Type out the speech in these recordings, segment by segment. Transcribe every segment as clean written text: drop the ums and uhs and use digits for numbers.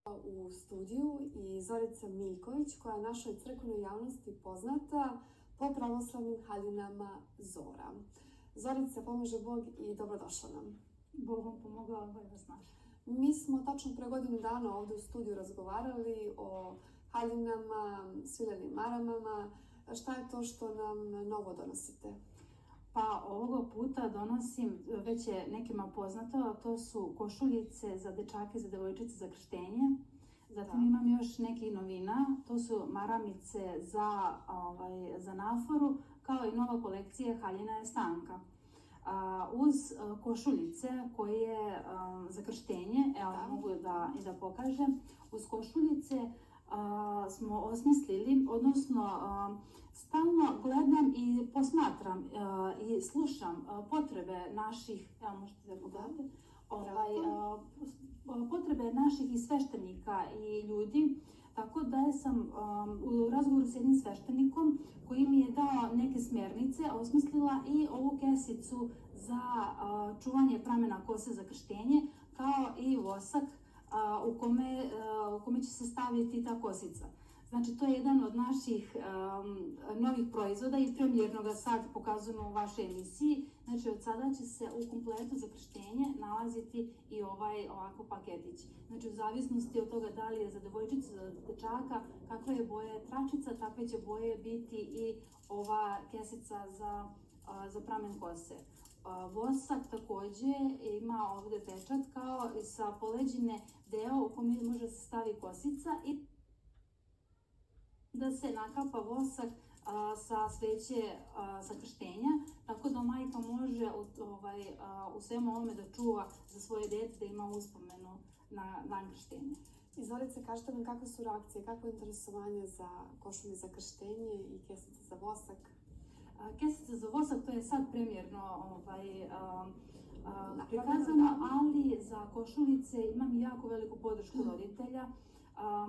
U studiju i Zorica Miljković, koja je našoj crkvenoj javnosti poznata po pravoslavnim haljinama Zora. Zorica, pomože Bog i dobrodošla nam. Bog vam pomogla, ali vas našla. Mi smo tačno pre godinu dana ovdje u studiju razgovarali o haljinama, sviljenim maramama. Šta je to što nam novo donosite? Pa ovoga puta donosim, već je nekima poznato, a to su košuljice za dečake, za devojčice za krštenje. Zatim imam još nekih novina, to su maramice za naforu, kao i nova kolekcija haljina je Stanka. Uz košuljice koje za krštenje, evo mogu da pokažem, uz košuljice smo osmislili, odnosno stalno gledam i posmatram i slušam potrebe naših, evo možete da pogledate, potrebe naših i sveštenika i ljudi, tako da sam u razgovoru s jednim sveštenikom koji mi je dao neke smjernice, osmislila i ovu kesicu za čuvanje pramena kose za krštenje, kao i vosak u kome će se staviti ta kosica. Znači, to je jedan od naših novih proizvoda i premijerno ga sad pokazujemo u vašoj emisiji. Znači, od sada će se u kompletu za krštenje nalaziti i ovako paketić. Znači, u zavisnosti od toga da li je za devojčicu, za dečaka, kakva je boja tračica, takve će boje biti i ova kesica za pramen kose. Vosak također ima ovdje pečat kao i sa poleđine deo u kome može se stavi kosica i da se nakapa vosak sa sveće sa krštenja, tako da majka može u svemu ovome da čuva za svoje dete, da ima uspomenu na dan krštenja. I Zorice, kažete nam kakve su reakcije, kakvo je interesovanje za košulje za krštenje i kesice za vosak? Kesica za vosak, to je sad premijerno prikazano, ali za košulice imam jako veliku podršku roditelja.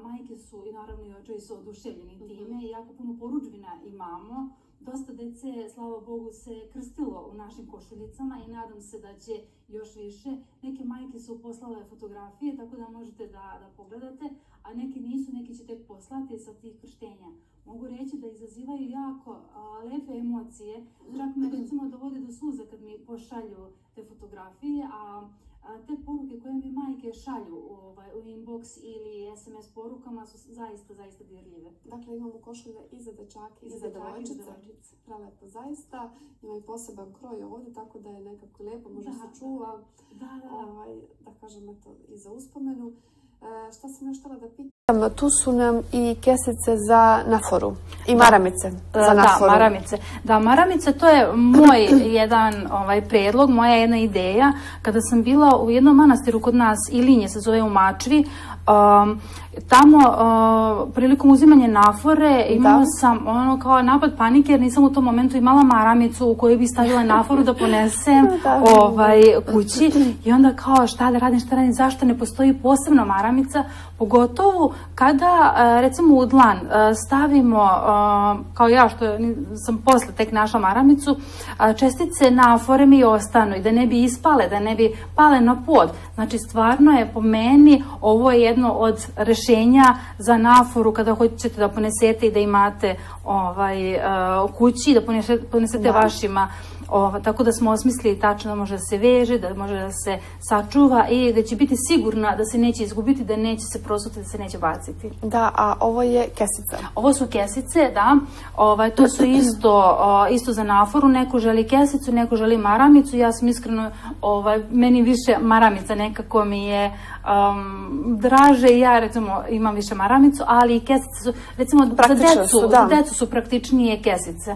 Majke su i naravno i očevi su oduševljeni time i jako puno poručbina imamo. Dosta dece, slava Bogu, se krstilo u našim košuljicama i nadam se da će još više. Neke majke su poslale fotografije, tako da možete da pogledate, a neki nisu, neki će tek poslati sa tih krštenja. Mogu reći da izazivaju jako lepe emocije, čak me recimo dovode do suza kad mi pošalju te fotografije, a te poruke koje mi majke šalju u inbox ili SMS porukama su zaista dirljive. Dakle, imamo košulje i za dečake i za devojčice. Prelepo, zaista. Ima i poseban kroj ovdje, tako da je nekako lijepo, može se čuva. Da kažem, eto, i za uspomenu. Šta sam još htjela da pitam? Tu su nam i kesice za naforu i maramice za naforu. Da, maramice. Da, maramice, to je moj jedan predlog, moja jedna ideja. Kada sam bila u jednom manastiru kod nas, Ilinje se zove u Mačvi, tamo prilikom uzimanja nafore imala sam kao napad panike jer nisam u tom momentu imala maramicu u kojoj bi stavila naforu da ponesem kući i onda kao šta da radim, zašto ne postoji posebna maramica, pogotovo kada recimo u dlan stavimo, kao ja što sam posle tek našla maramicu, čestice nafore mi ostanu i da ne bi ispale, da ne bi pale na pod. Znači stvarno je po meni ovo jedno od rešenja za naforu kada hoćete da ponesete i da imate kući, da ponesete vašima. Tako da smo osmislili tačno da može da se veže, da može da se sačuva i da će biti sigurna da se neće izgubiti, da neće se prosuti, da se neće baciti. Da, a ovo je kesica? Ovo su kesice, da. To su isto za naforu. Neko želi kesicu, neko želi maramicu. Ja sam iskreno, meni više maramica nekako mi je draže. Ja recimo imam više maramicu, ali i kesice su, recimo za decu su praktičnije kesice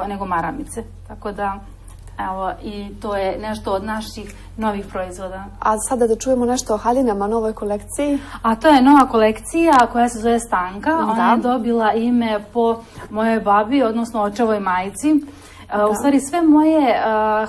nego maramice. Tako da, evo, i to je nešto od naših novih proizvoda. A sada da čujemo nešto o haljinama, novoj kolekciji. A to je nova kolekcija koja se zove Stanka. Ona je dobila ime po mojoj babi, odnosno očevoj majci. U stvari sve moje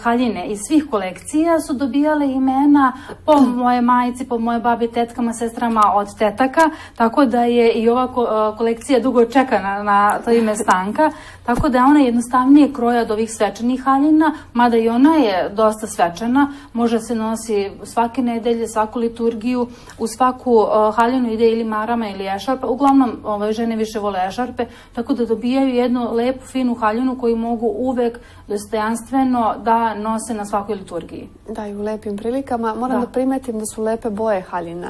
haljine iz svih kolekcija su dobijale imena po moje majici, po moje babi, tetkama, sestrama od tetaka, tako da je i ova kolekcija dugo čekana na to ime Stanka, tako da je ona jednostavnije kroja od ovih svečanih haljina, mada i ona je dosta svečana, može se nosi svake nedelje, svaku liturgiju, u svaku haljinu ide ili marama ili ešarpa, uglavnom žene više vole ešarpe, tako da dobijaju jednu lepu, finu haljinu koju mogu uvek dostojanstveno da nose na svakoj liturgiji. Da, i u lepim prilikama. Moram da primetim da su lepe boje haljina.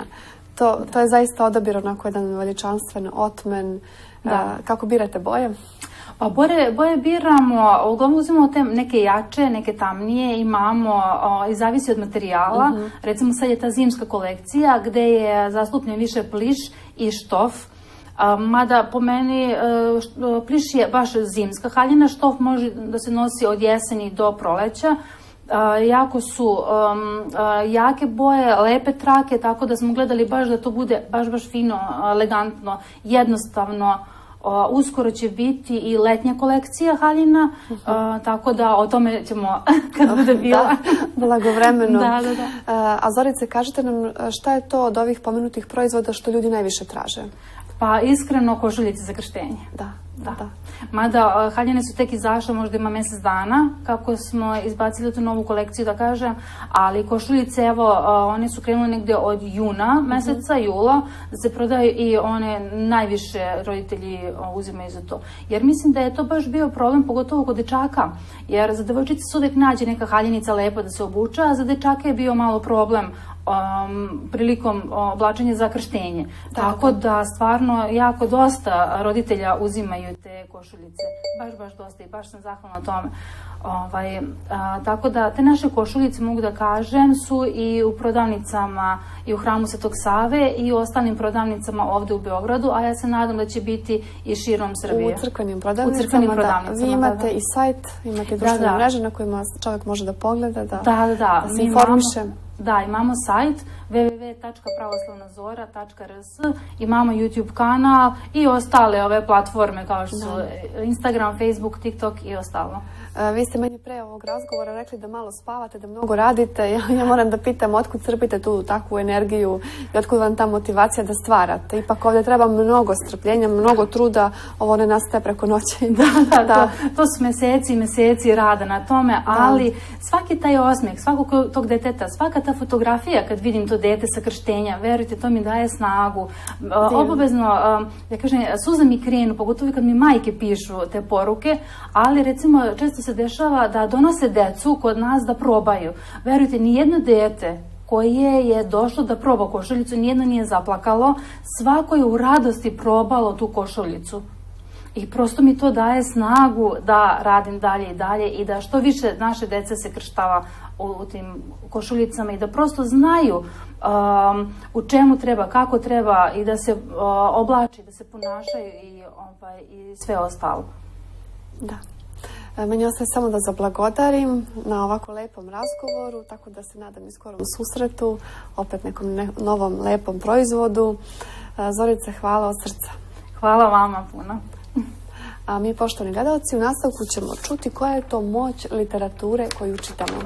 To je zaista odabir onako jedan veličanstven otmen. Kako birate boje? Pa boje biramo, uglavnom uzimamo te neke jače, neke tamnije, imamo, i zavisi od materijala. Recimo sad je ta zimska kolekcija gde je zastupljen više pliš i štof. Mada po meni pliš je baš zimska haljina, štof može da se nosi od jeseni do proleća. Jako su jake boje, lepe trake, tako da smo gledali baš da to bude baš fino, elegantno, jednostavno. Uskoro će biti i letnja kolekcija haljina, tako da o tome ćemo kad bude bila. Blagovremeno. A Zorice, kažite nam šta je to od ovih pomenutih proizvoda što ljudi najviše traže? Pa iskreno košuljice za krštenje. Da. Mada haljine su tek izašle, možda ima mjesec dana, kako smo izbacili tu novu kolekciju, da kažem, ali košuljice, evo, one su krenule negdje od juna meseca, jula, da se prodaju i one najviše roditelji uzimaju za to. Jer mislim da je to baš bio problem, pogotovo kod dečaka, jer za devojčice se uvijek nađe neka haljinica lepa da se obuča, a za dečaka je bio malo problem prilikom oblačenja za krštenje. Tako da stvarno jako dosta roditelja uzimaju te košuljice. Baš dosta i baš sam zahvalna na tome. Tako da te naše košuljice, mogu da kažem, su i u prodavnicama i u Hramu Svetog Save i u ostalim prodavnicama ovde u Beogradu, a ja se nadam da će biti i širom Srbije. U crkvenim prodavnicama, da. Vi imate i sajt, imate i društvene mreže na kojima čovjek može da pogleda, da se informiše. Da, imamo sajt www.pravoslavnazora.rs, imamo YouTube kanal i ostale ove platforme kao što su Instagram, Facebook, TikTok i ostalo. Vi ste meni pre ovog razgovora rekli da malo spavate, da mnogo radite. Ja moram da pitam otkud crpite tu takvu energiju i otkud vam ta motivacija da stvarate. Ipak ovdje treba mnogo strpljenja, mnogo truda, ovo ne nastaje preko noći. Da, to su meseci rada na tome, ali svaki taj osmeh, svakog tog deteta, svaka ta fotografija kad vidim to dete sa krštenja, verujte, to mi daje snagu. Obavezno, ja kažem, suza mi krenu, pogotovo kad mi majke pišu te poruke, ali recimo često se dešava da donose decu kod nas da probaju. Verujte, nijedno dete koje je došlo da proba košuljicu, nijedno nije zaplakalo, svako je u radosti probalo tu košuljicu. I prosto mi to daje snagu da radim dalje i dalje i da što više naše dece se krštava u tim košuljicama i da prosto znaju u čemu treba, kako treba i da se oblači, da se ponašaju i sve ostalo. Da. Meni ostaje samo da zablagodarim na ovako lepom razgovoru, tako da se nadam i skorom susretu, opet nekom novom lepom proizvodu. Zorice, hvala od srca. Hvala vama puno. A mi, poštovani gledalci, u nastavku ćemo čuti koja je to moć literature koju čitamo.